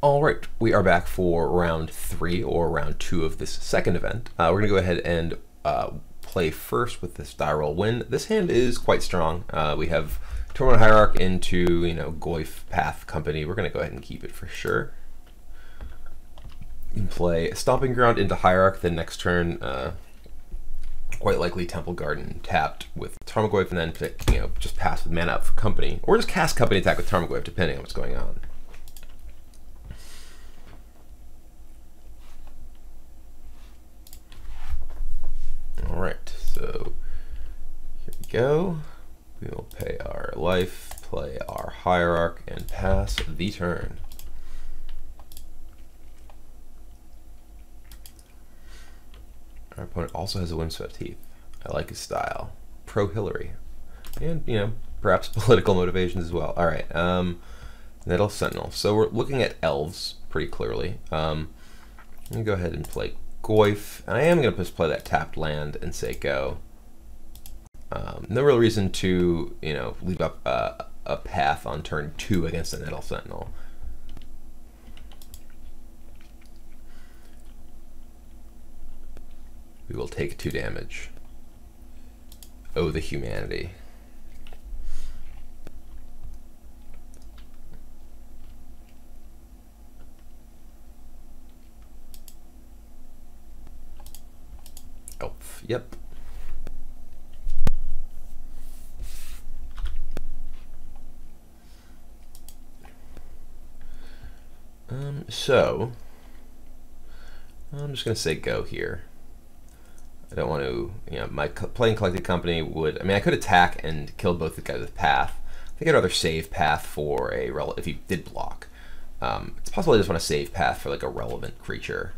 All right, we are back for round 3 or round 2 of this second event. We're going to go ahead and play first with this die roll win. This hand is quite strong. We have Tournament Hierarch into, Goyf Path Company. We're going to go ahead and keep it for sure. You can play Stomping Ground into Hierarch, then next turn, quite likely Temple Garden tapped with Tarmogoyf, and then pick, just pass with mana up for Company, or just cast Company attack with Tarmogoyf, depending on what's going on. All right, so here we go. We will pay our life, play our Hierarch, and pass the turn. Our opponent also has a Windswept Heath. I like his style. Pro-Hillary. And, perhaps political motivations as well. All right, Nettle Sentinel. So we're looking at elves pretty clearly. Let me go ahead and play Goyf. And I am going to just play that tapped land and say go. No real reason to, leave up a path on turn 2 against the Nettle Sentinel. We will take 2 damage. Oh, the humanity. Elf, yep. So I'm just going to say go here. I don't want to, my playing Collected Company would, I could attack and kill both the guys with Path. I think I'd rather save Path for a, if he did block. It's possible I just want to save Path for like a relevant creature.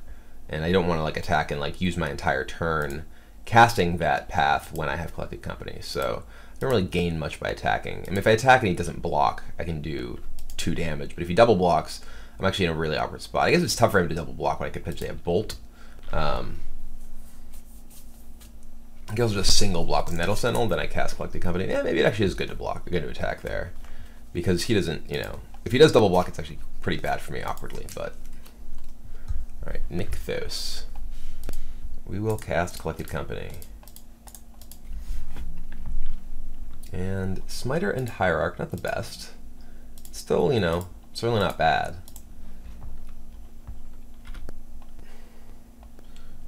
And I don't want to attack and use my entire turn casting that Path when I have Collected Company. So I don't really gain much by attacking. If I attack and he doesn't block, I can do 2 damage. But if he double blocks, I'm actually in a really awkward spot. I guess it's tough for him to double block when I could potentially have Bolt. I can also just single block with Nettle Sentinel, then I cast Collected Company. Yeah, maybe it actually is good to block, good to attack there. Because he doesn't, if he does double block, it's actually pretty bad for me awkwardly, but. Alright, Nykthos. We will cast Collected Company. And Smiter and Hierarch, not the best. Still, certainly not bad.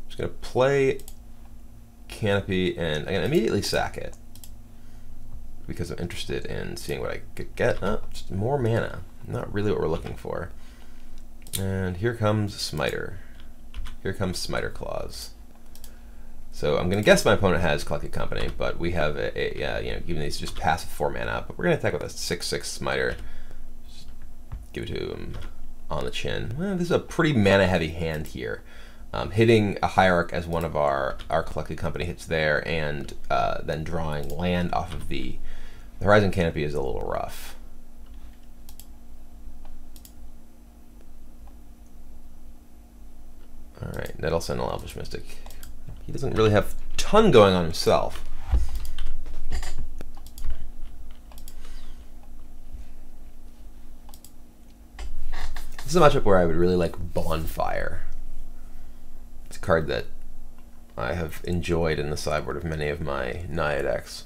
I'm just going to play Canopy, and I'm going to immediately sack it because I'm interested in seeing what I could get. Just more mana. Not really what we're looking for. And here comes Smiter. Here comes Smiter Claws. So I'm going to guess my opponent has Collected Company, but we have given these just passive 4 mana. But we're going to attack with a 6/6 Smiter. Just give it to him on the chin. Well, this is a pretty mana-heavy hand here. Hitting a Hierarch as one of our Collected Company hits there, and then drawing land off of the Horizon Canopy is a little rough. Alright, Nettle Sentinel, Elvish Mystic. He doesn't really have a ton going on himself. This is a matchup where I would really like Bonfire. It's a card that I have enjoyed in the sideboard of many of my Naya decks.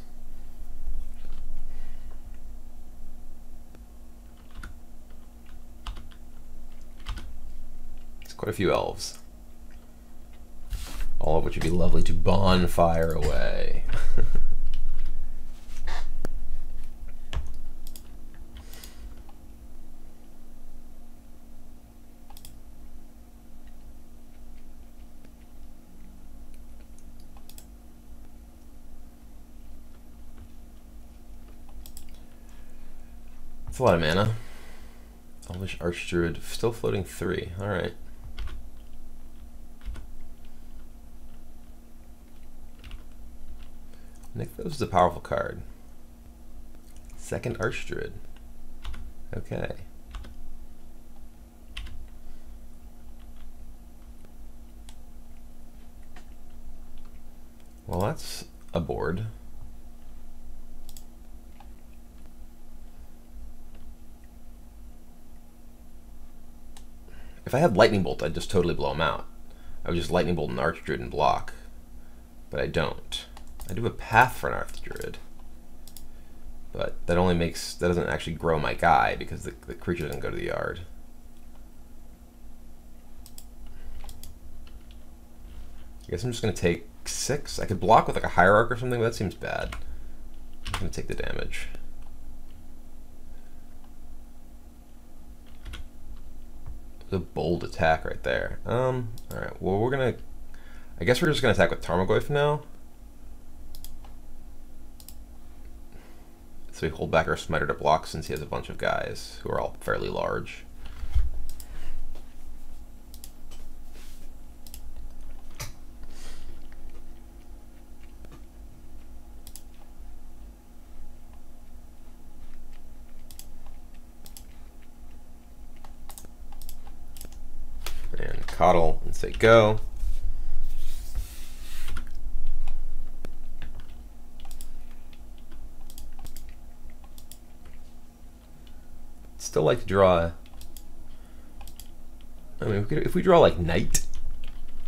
It's quite a few elves. All of which would be lovely to bonfire away. That's a lot of mana. Elvish Archdruid still floating 3. All right. Nykthos is a powerful card. Second Archdruid. Okay. Well, that's a board. If I had Lightning Bolt, I'd just totally blow him out. I would just Lightning Bolt an Archdruid and block. But I don't. I do have a path for an Archdruid. But that doesn't actually grow my guy because the creature doesn't go to the yard. I guess I'm just going to take 6. I could block with like a Hierarch or something, but that seems bad. I'm going to take the damage. A bold attack right there. Alright, well I guess we're just gonna attack with Tarmogoyf now. So we hold back our Smiter to block since he has a bunch of guys who are all fairly large. And coddle and say go. Still like to draw. I mean, if we draw like Knight,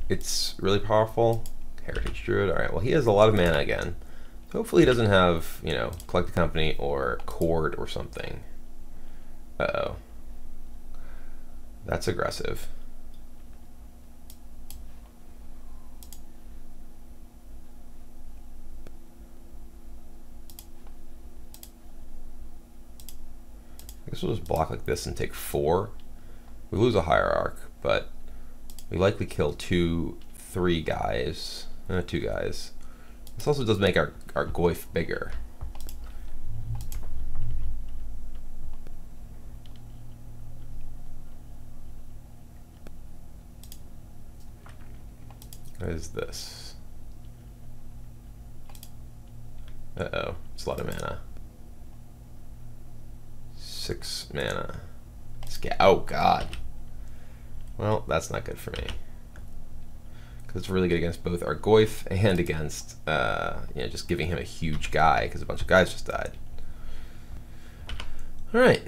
it's really powerful. Heritage Druid. All right. Well, he has a lot of mana again. So hopefully, he doesn't have, you know, Collect the Company or Cord or something. Uh-oh. That's aggressive. I guess we'll just block like this and take 4. We lose a Hierarch, but we likely kill 3 guys. 2 guys. This also does make our Goyf bigger. What is this? Uh-oh, it's a lot of mana. 6 mana. Oh god. Well, that's not good for me. Because it's really good against both our Goyf and against, you know, just giving him a huge guy because a bunch of guys just died. All right.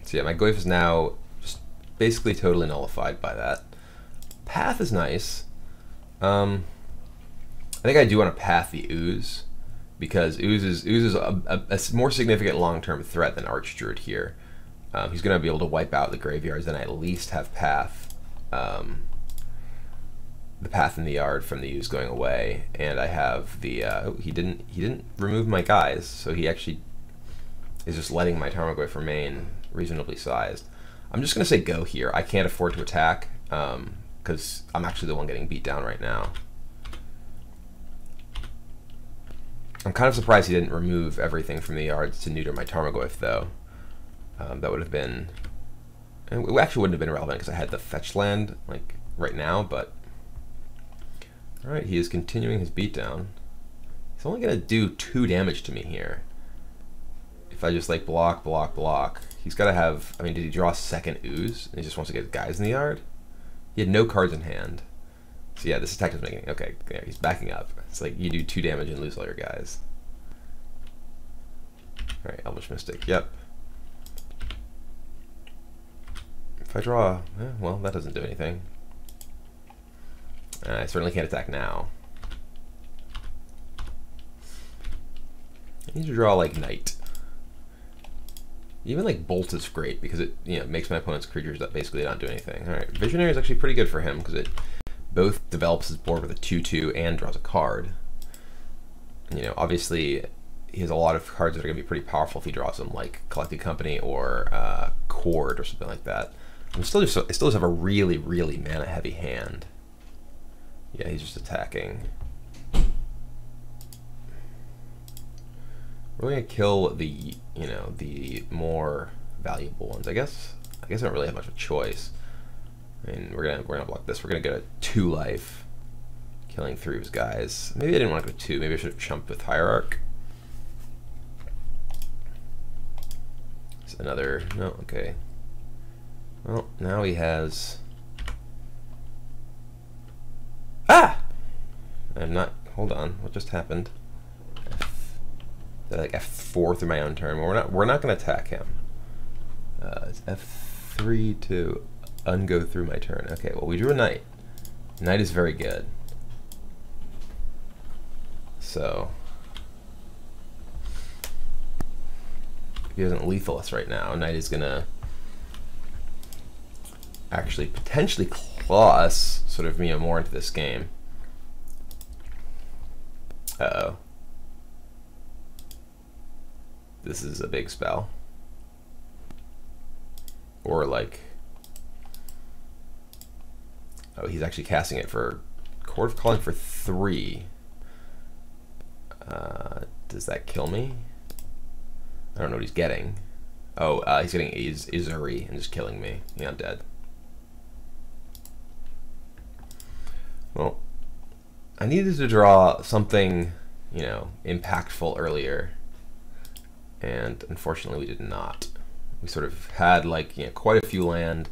So yeah, my Goyf is now just basically totally nullified by that. Path is nice. I think I do want to path the Ooze because Ooze is a more significant long-term threat than Archdruid here. He's going to be able to wipe out the graveyards, and I at least have path, the path in the yard from the Ooze going away, and I have the oh, he didn't remove my guys, so he actually is just letting my Tarmogoyf remain reasonably sized. I'm just going to say go here. I can't afford to attack because I'm actually the one getting beat down right now. I'm kind of surprised he didn't remove everything from the yards to neuter my Tarmogoyf, though. That would have been... It actually wouldn't have been relevant because I had the fetch land like right now, but... Alright, he is continuing his beatdown. He's only going to do 2 damage to me here. If I just like block, block, block. He's got to have... I mean, did he draw a second Ooze? And he just wants to get guys in the yard? He had no cards in hand. So yeah, this attack is making... Okay, yeah, he's backing up. It's like you do 2 damage and lose all your guys. Alright, Elvish Mystic, yep. If I draw... well, that doesn't do anything. I certainly can't attack now. I need to draw like Knight. Even like Bolt is great because it, you know, makes my opponent's creatures that basically don't do anything. Alright, Visionary is actually pretty good for him because it both develops his board with a 2/2 and draws a card. And, you know, obviously he has a lot of cards that are going to be pretty powerful if he draws them, like Collected Company or Cord or something like that. I still just have a really, really mana heavy hand. Yeah, he's just attacking. We're going to kill the, you know, the more valuable ones. I guess I don't really have much of a choice. I mean, we're gonna block this. We're gonna get a 2 life, killing 3 of his guys. Maybe I didn't want to go 2. Maybe I should have chumped with Hierarch. It's another no. Okay. Well, now he has. Ah! I'm not. Hold on. What just happened? Did I like F4 through my own turn? Well, we're not going to attack him. It's F3 to ungo through my turn. Okay. Well, we drew a knight. Knight is very good. So if he doesn't lethal us right now, knight is gonna actually potentially claw us sort of more into this game. Uh-oh. This is a big spell. Or like, oh, he's actually casting it for Court of Calling for 3. Does that kill me? I don't know what he's getting. Oh, he's getting Izuri and just killing me. Yeah, I'm dead. Well, I needed to draw something, you know, impactful earlier, and unfortunately we did not. We sort of had like, you know, quite a few land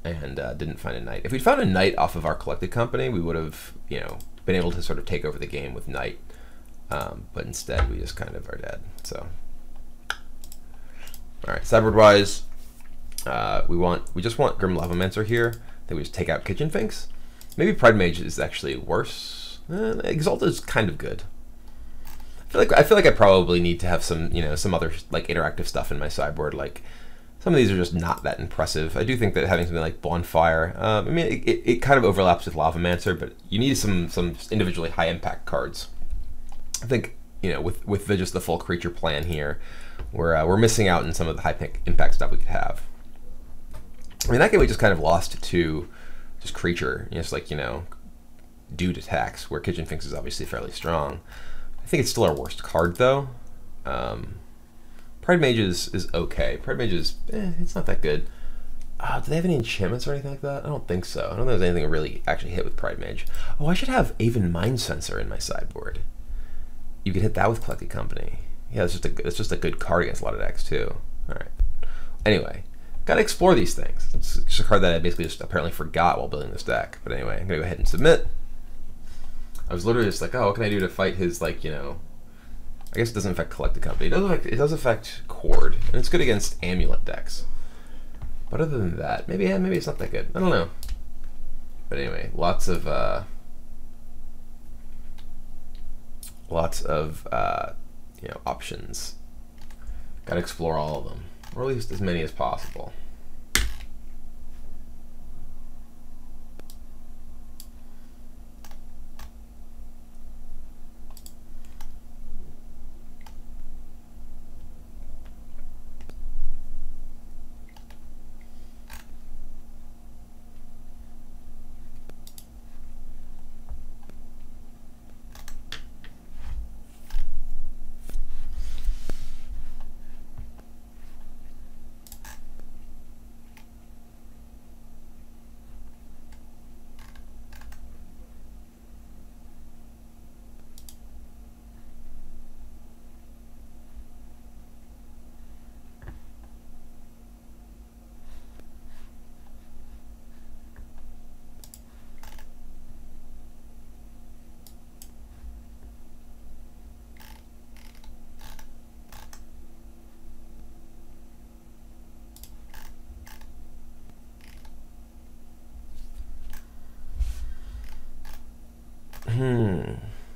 and didn't find a knight. If we'd found a knight off of our collected company, we would have, you know, been able to sort of take over the game with knight. But instead, we just kind of are dead. So, all right, sideboard wise, we just want Grim Lavamancer here. Then we just take out Kitchen Finks. Maybe Pride Mage is actually worse. Exalted is kind of good. I feel like I probably need to have some, you know, some other like interactive stuff in my sideboard. Like some of these are just not that impressive. I do think that having something like Bonfire, I mean, it kind of overlaps with Lavamancer, but you need some individually high impact cards. I think, you know, with just the full creature plan here, we're missing out on some of the high impact stuff we could have. I mean, that game we just kind of lost to just creature, you know, just like, you know, dude attacks, where Kitchen Finks is obviously fairly strong. I think it's still our worst card though. Pride Mage is okay. Pride Mage is, it's not that good. Do they have any enchantments or anything like that? I don't think so. I don't think there's anything really actually hit with Pride Mage. Oh, I should have Aven Mind Sensor in my sideboard. You could hit that with Collected Company. Yeah, it's just a good card against a lot of decks too. All right. Anyway, gotta explore these things. It's just a card that I basically just apparently forgot while building this deck. But anyway, I'm gonna go ahead and submit. I was literally just like, oh, what can I do to fight his, like, you know? I guess it doesn't affect Collected Company. It does affect Chord, and it's good against Amulet decks. But other than that, maybe it's not that good. I don't know. But anyway, lots of you know, options. Got to explore all of them, or at least as many as possible.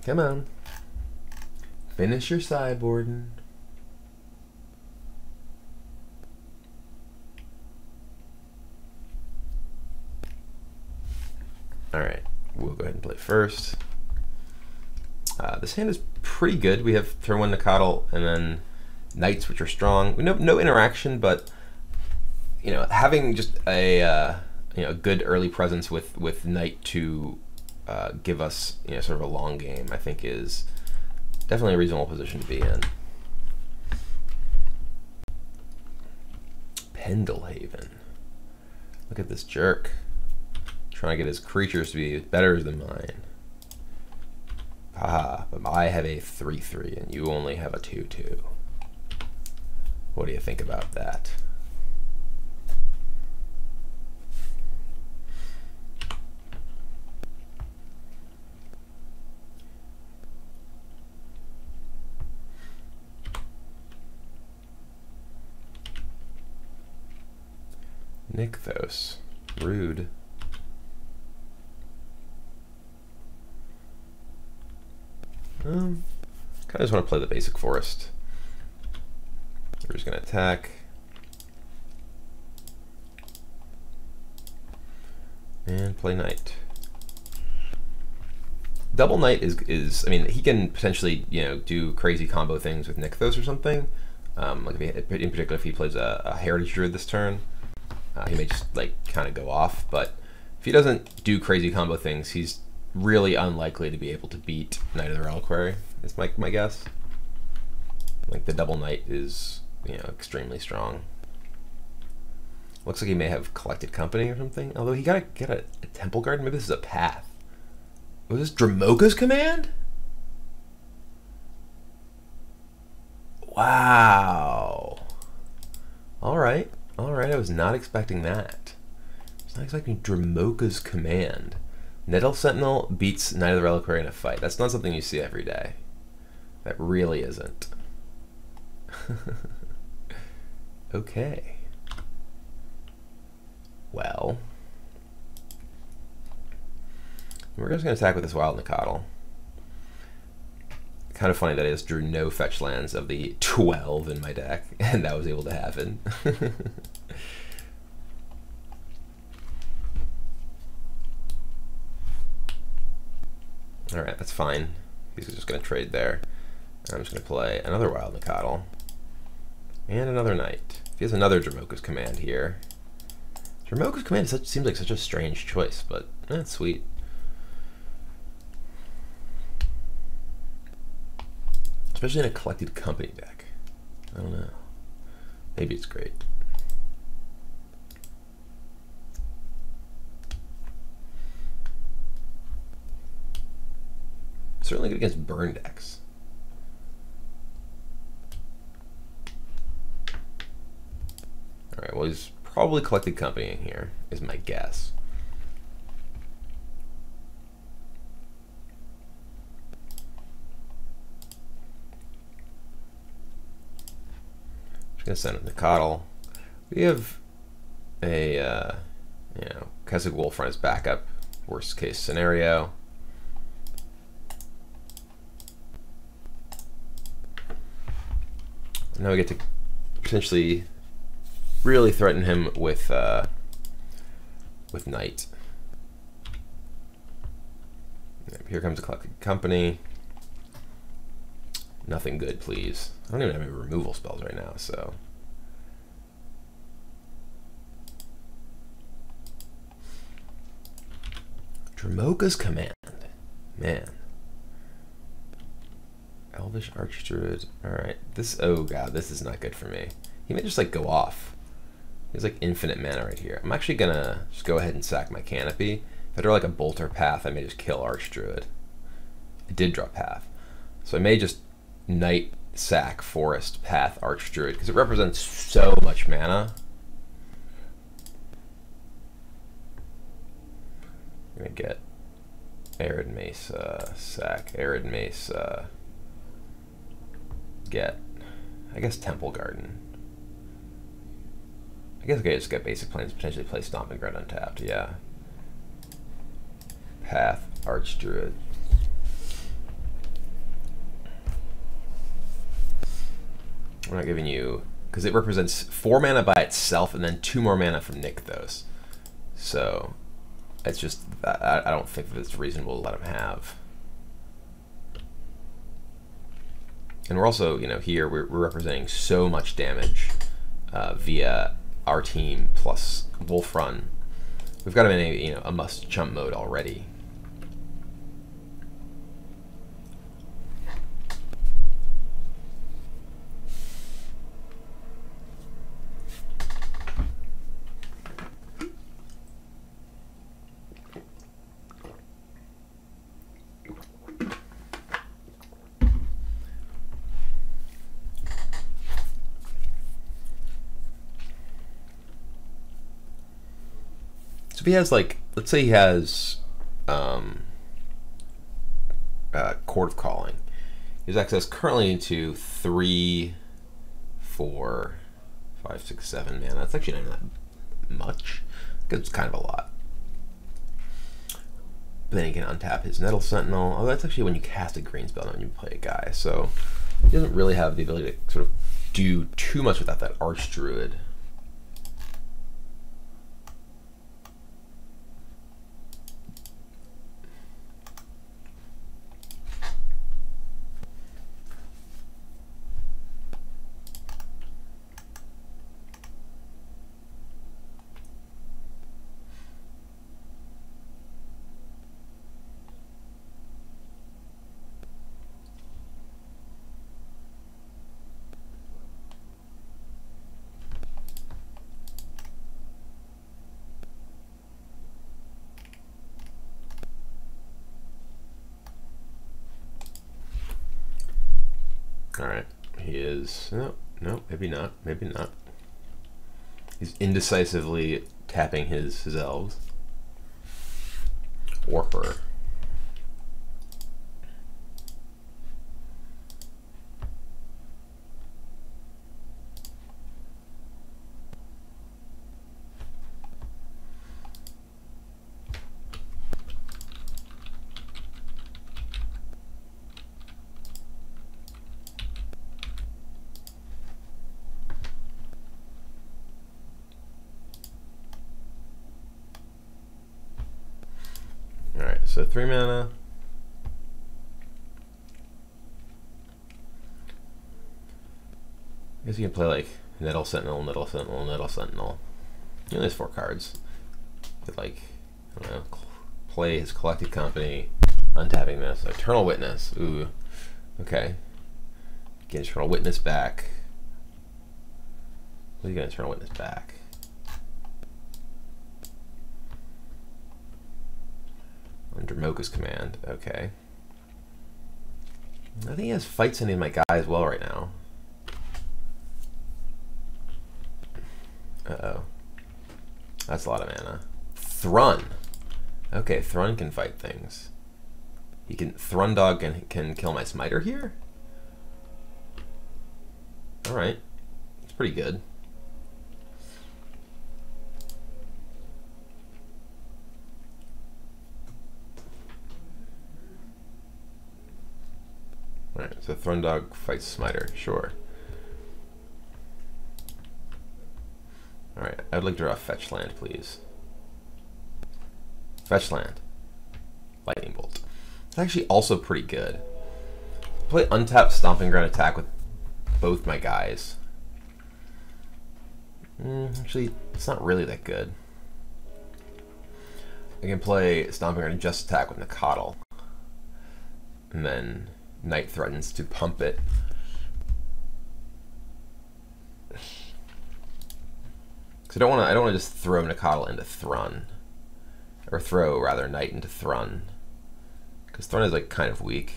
Come on. Finish your sideboarding. Alright, we'll go ahead and play first. This hand is pretty good. We have turn 1 Nacatl and then Knights, which are strong. No interaction, but you know, having just a you know, good early presence with Knight to give us, you know, sort of a long game, I think is definitely a reasonable position to be in. Pendelhaven. Look at this jerk. Trying to get his creatures to be better than mine. Ah, but I have a 3/3 and you only have a 2/2. What do you think about that? Nykthos. Rude. Kind of just want to play the basic forest. We're just going to attack. And play knight. Double knight is I mean, he can potentially, you know, do crazy combo things with Nykthos or something. Like if he, in particular, if he plays a Heritage Druid this turn, he may just like kind of go off. But if he doesn't do crazy combo things, he's really unlikely to be able to beat Knight of the Reliquary. Is my guess. Like the double knight is, you know, extremely strong. Looks like he may have collected company or something. Although he gotta get a temple garden. Maybe this is a path. Was this Dramoka's command? Wow. All right. I was not expecting that. I was not expecting Dramoka's command. Nettle Sentinel beats Knight of the Reliquary in a fight. That's not something you see every day. That really isn't. Okay. Well, we're just going to attack with this Wild Nicodle. Kind of funny that I just drew no fetch lands of the 12 in my deck, and that was able to happen. Alright, that's fine. He's just going to trade there. I'm just going to play another Wild Nicodle and another Knight. If he has another Dramoka's Command here. Dramoka's Command seems like such a strange choice, but that's sweet. Especially in a collected company deck. I don't know. Maybe it's great. Certainly good against burn decks. Alright, well, he's probably collected company in here, is my guess. Just gonna send him the Nicodle. We have a you know, Keswick Wolf on his backup, worst case scenario. Now we get to potentially really threaten him with Knight. Here comes a collected company. Nothing good, please. I don't even have any removal spells right now, so. Dramoka's Command. Man. Elvish Archdruid. Alright. This, oh god, this is not good for me. He may just like go off. He has like infinite mana right here. I'm actually gonna just go ahead and sack my Canopy. If I draw like a Bolt or Path, I may just kill Archdruid. I did draw Path. So I may just Knight, sack, Forest, Path, Archdruid, because it represents so much mana. I'm gonna get Arid Mace, sack, Arid Mace, get, I guess, Temple Garden. I guess I could just get basic planes, potentially play Stomping Ground untapped, yeah. Path, Archdruid. I'm not giving you, because it represents 4 mana by itself and then 2 more mana from Nykthos. So, it's just, I don't think that it's reasonable to let him have. And we're also, you know, here we're representing so much damage via our team plus Wolf Run. We've got him in a, you know, a must jump mode already. So if he has, like, let's say he has Court of Calling. He has access currently into 3, 4, 5, 6, 7 mana. That's actually not that much, because it's kind of a lot. But then he can untap his Nettle Sentinel. Oh, that's actually when you cast a green spell, not when you play a guy. So he doesn't really have the ability to sort of do too much without that Archdruid. Alright, he is, no, maybe not, maybe not. He's indecisively tapping his elves. Or her. Alright, so 3 mana. I guess you can play like Nettle Sentinel, Nettle Sentinel, Nettle Sentinel. He only has 4 cards. Could like, I don't know, play his Collected Company, untapping this. Eternal Witness, ooh, okay. Get Eternal Witness back. What are you gonna Eternal Witness back? Under Mocha's command, okay. I think he has fight sending my guy as well right now. Uh-oh. That's a lot of mana. Thrun. Okay, Thrun can fight things. He can, Thrundog can kill my Smiter here? Alright. It's pretty good. Alright, so Thrundog fights Smiter, sure. Alright, I'd like to draw a fetch land, please. Fetch land. Lightning Bolt. It's actually also pretty good. Play untapped Stomping Ground attack with both my guys. Actually, it's not really that good. I can play Stomping Ground and just attack with Nacatl. And then Knight threatens to pump it. Because I don't want to just throw Nacatl into Thrun, or throw rather Knight into Thrun, because Thrun is like kind of weak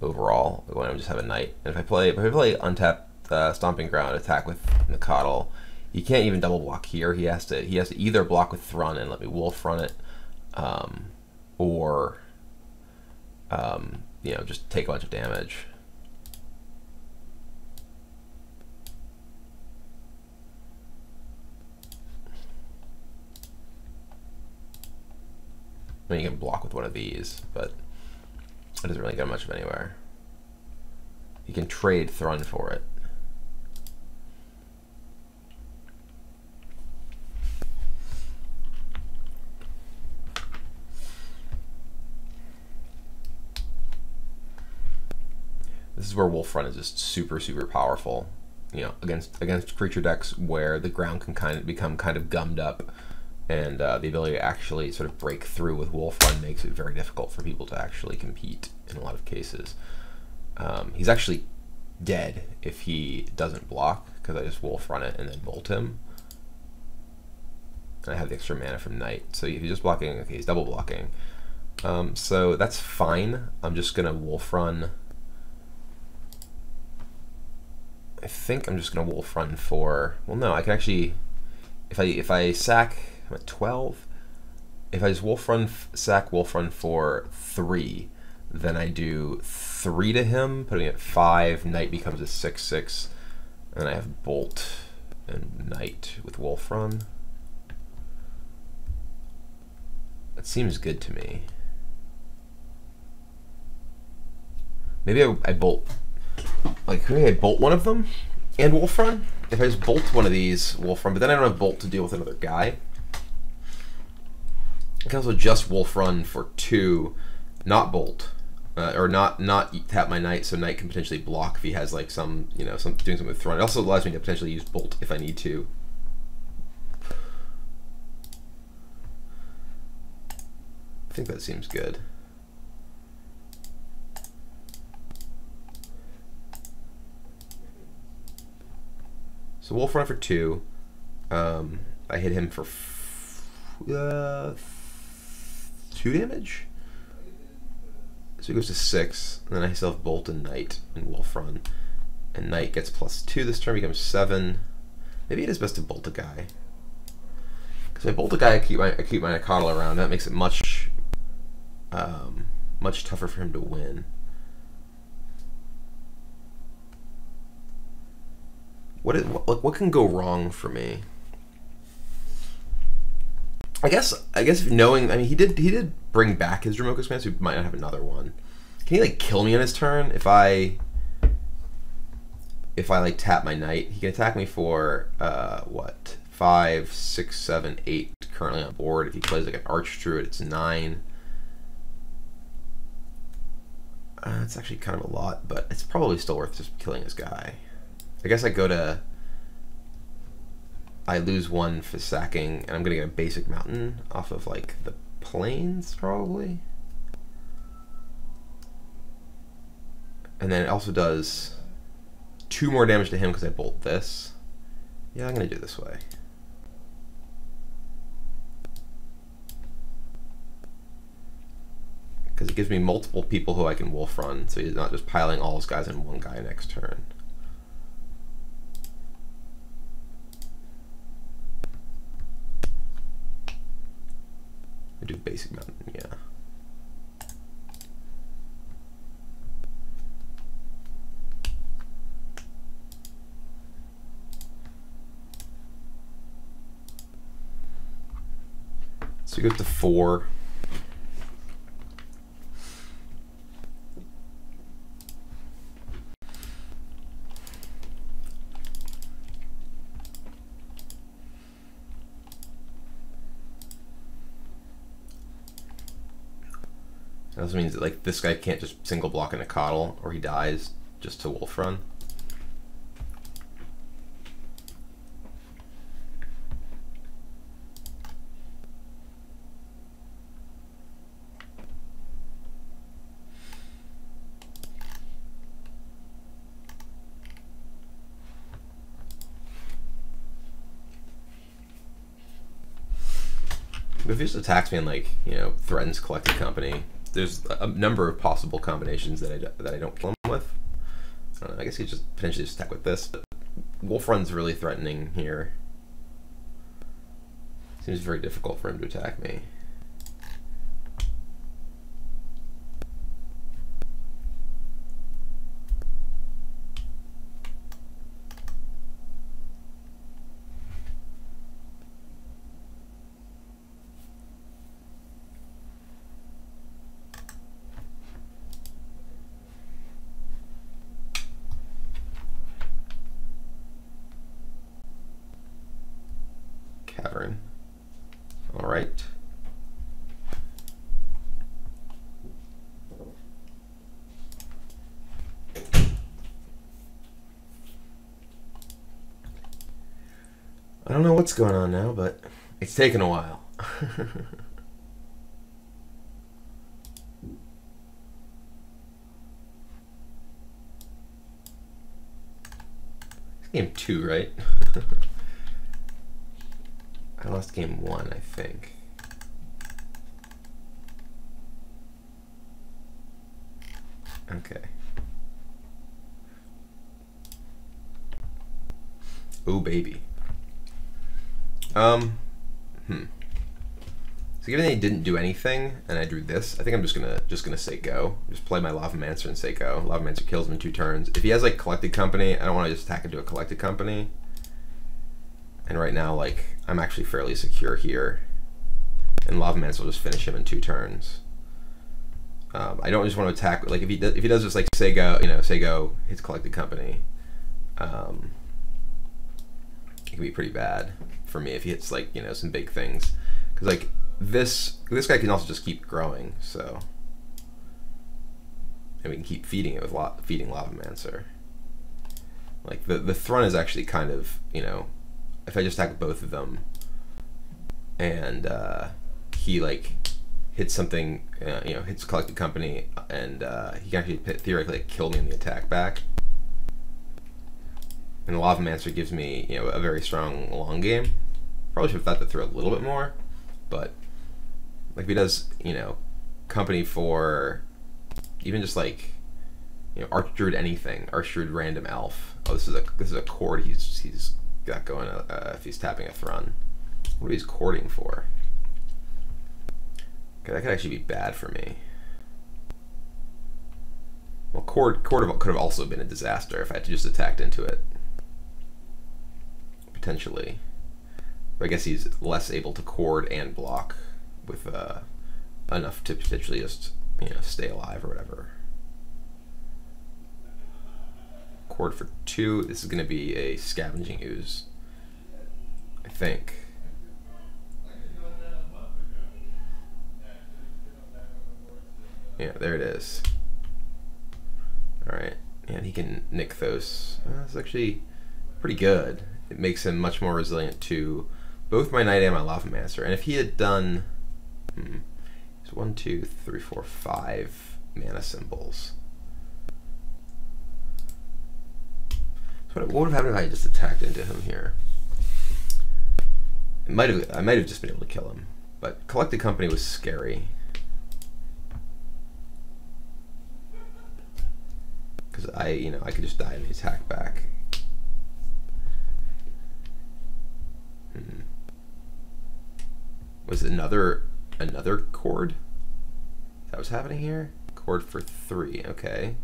overall when I just have a Knight. And if I play untapped Stomping Ground attack with Nacatl, he can't even double block here. He has to either block with Thrun and let me Wolf Run it, or you know, just take a bunch of damage. I mean, you can block with one of these, but it doesn't really get much of anywhere. You can trade Thrun for it. This is where Wolf Run is just super powerful, you know, against creature decks where the ground can become kind of gummed up, and the ability to actually sort of break through with Wolf Run makes it very difficult for people to actually compete in a lot of cases. He's actually dead if he doesn't block, because I just Wolf Run it and then bolt him. And I have the extra mana from Knight, so if he's just blocking, okay, he's double blocking. So that's fine. I'm just gonna Wolf Run. I think I'm just gonna Wolf Run for, well, no, I can actually, if I sack, I'm at 12. If I just Wolf Run, sack Wolf Run for 3, then I do 3 to him, putting it at 5. Knight becomes a 6/6, and I have Bolt and Knight with Wolf Run. That seems good to me. Maybe I bolt, like maybe I bolt one of them and Wolf Run. If I just bolt one of these, Wolf Run, but then I don't have Bolt to deal with another guy. I can also just Wolf Run for 2, not Bolt, or not tap my Knight, so Knight can potentially block if he has like some, you know, doing something with Throne. It also allows me to potentially use Bolt if I need to. I think that seems good. So Wolf Run for 2. I hit him for 2 damage. So he goes to 6. And then I still have Bolt and Knight and Wolf Run. And Knight gets +2 this turn, becomes 7. Maybe it is best to bolt a guy. Because if I bolt a guy, I keep my Nicodle around. That makes it much much tougher for him to win. What can go wrong for me? I guess knowing, I mean, he did bring back his Dromoka Command, so he might not have another one. Can he like kill me on his turn if I like tap my Knight? He can attack me for what, 5, 6, 7, 8 currently on board. If he plays like an Arch Druid, it's 9. It's actually kind of a lot, but it's probably still worth just killing this guy. I guess I lose 1 for sacking, and I'm gonna get a basic mountain off of like the plains probably. And then it also does 2 more damage to him because I bolt this. Yeah, I'm gonna do it this way. Because it gives me multiple people who I can Wolf Run, so he's not just piling all his guys in one guy next turn. I do basic mountain, yeah. So we go to 4. That also means that like this guy can't just single block in a Coddle, or he dies just to Wolf Run. But if he just attacks me and like, you know, threatens Collected Company, there's a number of possible combinations that I don't kill him with. I don't know, I guess he just potentially just attack with this, but Wolf Run's really threatening here. Seems very difficult for him to attack me. Cavern. All right. I don't know what's going on now, but it's taken a while. It's game 2, right? I lost game 1, I think. Okay. Oh baby. So given that he didn't do anything and I drew this, I think I'm just gonna say go. Just play my Lavamancer and say go. Lavamancer kills him in 2 turns. If he has like Collected Company, I don't want to just attack into a Collected Company. And right now, like, I'm actually fairly secure here. and Lava Mancer will just finish him in 2 turns. I don't just want to attack, like if he does just like say go, say go hits Collected Company. It can be pretty bad for me if he hits like some big things, because like this guy can also just keep growing, so and we can keep feeding it with feeding Lava Mancer. Like the Thrun is actually kind of if I just attack both of them and he like hits something, hits Collected Company, and he can actually theoretically kill me in the attack back. And the Lava Mancer gives me, a very strong long game. Probably should have thought that through a little bit more, but like if he does, Company for even just like, Archdruid anything, Archdruid random elf. Oh, this is a chord he's got going if he's tapping a Thrun. What are he chording for? Okay, that could actually be bad for me. Well, chord could have also been a disaster if I had just attacked into it. Potentially. But I guess he's less able to chord and block with enough to potentially just stay alive or whatever. Chord for 2. This is going to be a Scavenging Ooze, I think. Yeah, there it is. Alright, and he can Nykthos. That's actually pretty good. It makes him much more resilient to both my Knight and my Lava Mancer. And if he had done... it's 1, 2, 3, 4, 5 mana symbols. So what would have happened if I just attacked into him here? I might have just been able to kill him. But Collected Company was scary. Because I could just die in the attack back. Was it another chord? Is that what's happening here? Chord for 3, okay.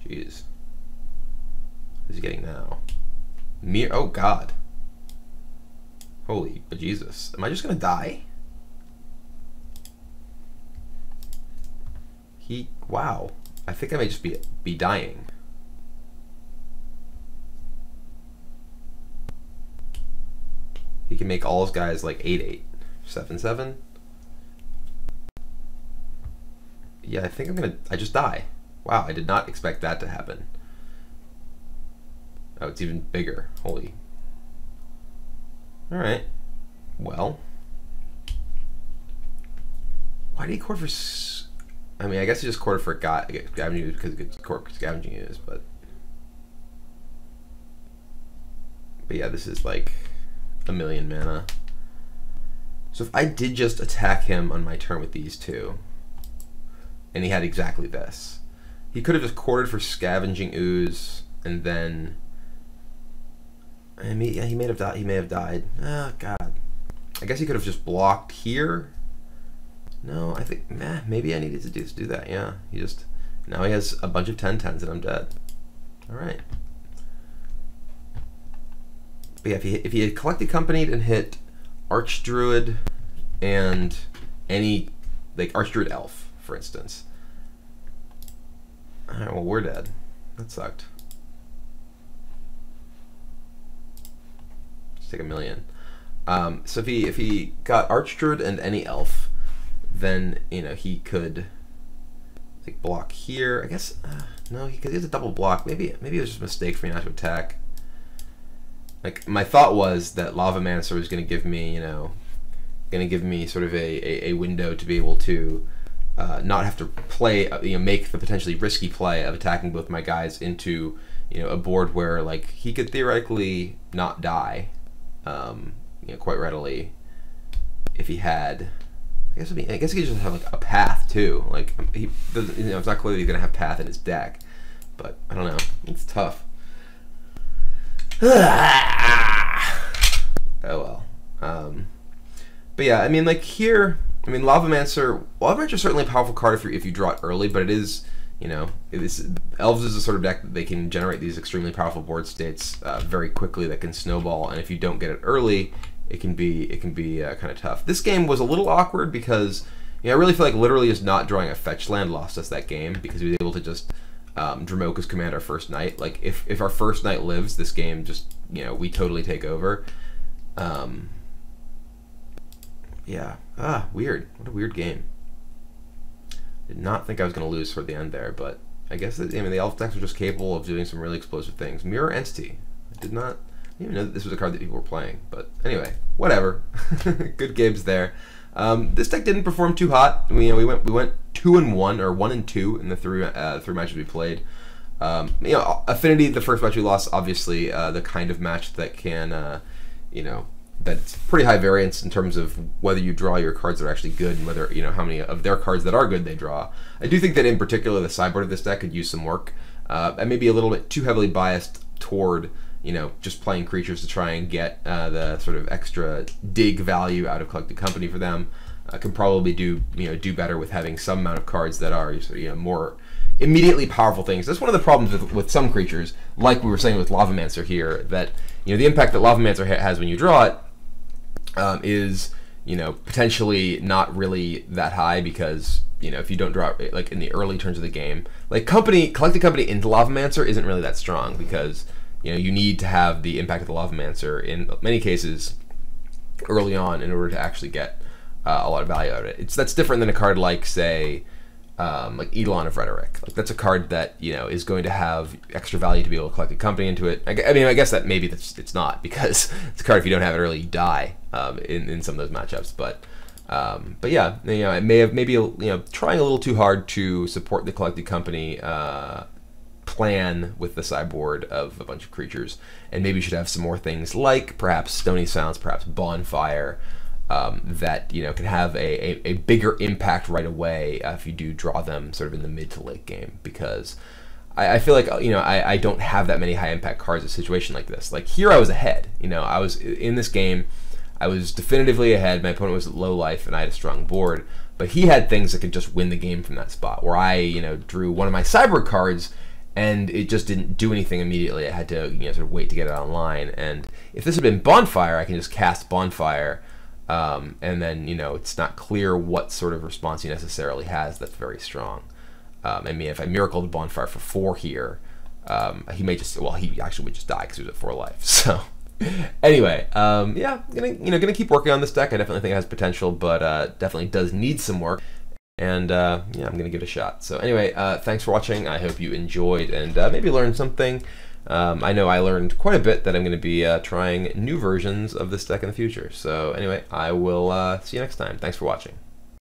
Jeez. What is he getting now? Oh god. Holy bejesus. Am I just gonna die? Wow. I think I may just be dying. He can make all his guys like 8/8, 7/7. Yeah, I think I just die. Wow, I did not expect that to happen. Oh, it's even bigger. Holy. Alright. Well. Why did he chord for... I mean, I guess he just chorded for Scavenging Ooze because it's Scavenging Ooze, but yeah, this is like 1,000,000 mana. So if I did just attack him on my turn with these 2, and he had exactly this, he could have just chorded for Scavenging Ooze, and then he may have died. He may have died. Oh god. I guess he could have just blocked here. No, I think maybe I needed to do that. Yeah, now he has a bunch of 10/10s and I'm dead. All right. But yeah, if he had Collected Company and hit Archdruid and any like Archdruid Elf, for instance. All right, well we're dead. That sucked. Let's take 1,000,000. So if he got Archdruid and any Elf, then he could like block here. I guess no, because he has a double block. Maybe it was just a mistake for me not to attack. Like my thought was that Lava Mancer was going to give me, sort of a window to be able to not have to play, make the potentially risky play of attacking both my guys into, a board where like he could theoretically not die, quite readily if he had. I guess he could just have like a path too. Like he doesn't, it's not clear he's gonna have path in his deck, but I don't know. It's tough. Oh well. But yeah, I mean, like here, Lava Mancer is certainly a powerful card if you draw it early, but it is, Elves is a sort of deck that they can generate these extremely powerful board states very quickly that can snowball, and if you don't get it early, it can be kind of tough. This game was a little awkward because I really feel like literally just not drawing a fetch land lost us that game, because he was able to just Dromoka's command our first knight. Like if our first knight lives, this game just we totally take over. Yeah. Weird. What a weird game. Did not think I was going to lose toward the end there, but I guess that, the elf decks are just capable of doing some really explosive things. Mirror Entity. I didn't even know that this was a card that people were playing, but anyway, whatever. Good games there. This deck didn't perform too hot. We went 2-1 or 1-2 in the three matches we played. Affinity, the first match we lost, obviously the kind of match that can that's pretty high variance in terms of whether you draw your cards that are actually good and whether how many of their cards that are good they draw. I do think that in particular the sideboard of this deck could use some work. I may be a little bit too heavily biased toward just playing creatures to try and get the sort of extra dig value out of Collected Company for them. Can probably do better with having some amount of cards that are more immediately powerful things. That's one of the problems with some creatures, like we were saying with Lavamancer here, that the impact that Lavamancer has when you draw it is potentially not really that high, because if you don't draw it like in the early turns of the game, like Collected Company into Lavamancer isn't really that strong, because you need to have the impact of the Lavamancer in many cases early on in order to actually get a lot of value out of it. That's different than a card like, say, like Eidolon of Rhetoric. Like that's a card that is going to have extra value to be able to collect a company into it. I guess that maybe it's not, because it's a card, if you don't have it early, you die in some of those matchups. But yeah, it may have maybe trying a little too hard to support the Collected Company plan with the sideboard of a bunch of creatures, and maybe you should have some more things like perhaps Stony Silence, perhaps Bonfire. That can have a bigger impact right away if you do draw them sort of in the mid to late game, because I feel like I don't have that many high impact cards in a situation like this. Like here I was ahead, I was in this game, I was definitively ahead, my opponent was at low life and I had a strong board, but he had things that could just win the game from that spot, where I drew one of my cyber cards and it just didn't do anything immediately. I had to sort of wait to get it online, and if this had been Bonfire, I can just cast Bonfire. And then it's not clear what sort of response he necessarily has that's very strong. If I miracled Bonfire for 4 here, he may just, well, he actually would just die because he was at 4 life. So anyway, yeah, gonna keep working on this deck. I definitely think it has potential, but definitely does need some work. And yeah, I'm gonna give it a shot. So anyway, thanks for watching. I hope you enjoyed and maybe learned something. I know I learned quite a bit that I'm going to be trying new versions of this deck in the future. So anyway, I will see you next time. Thanks for watching.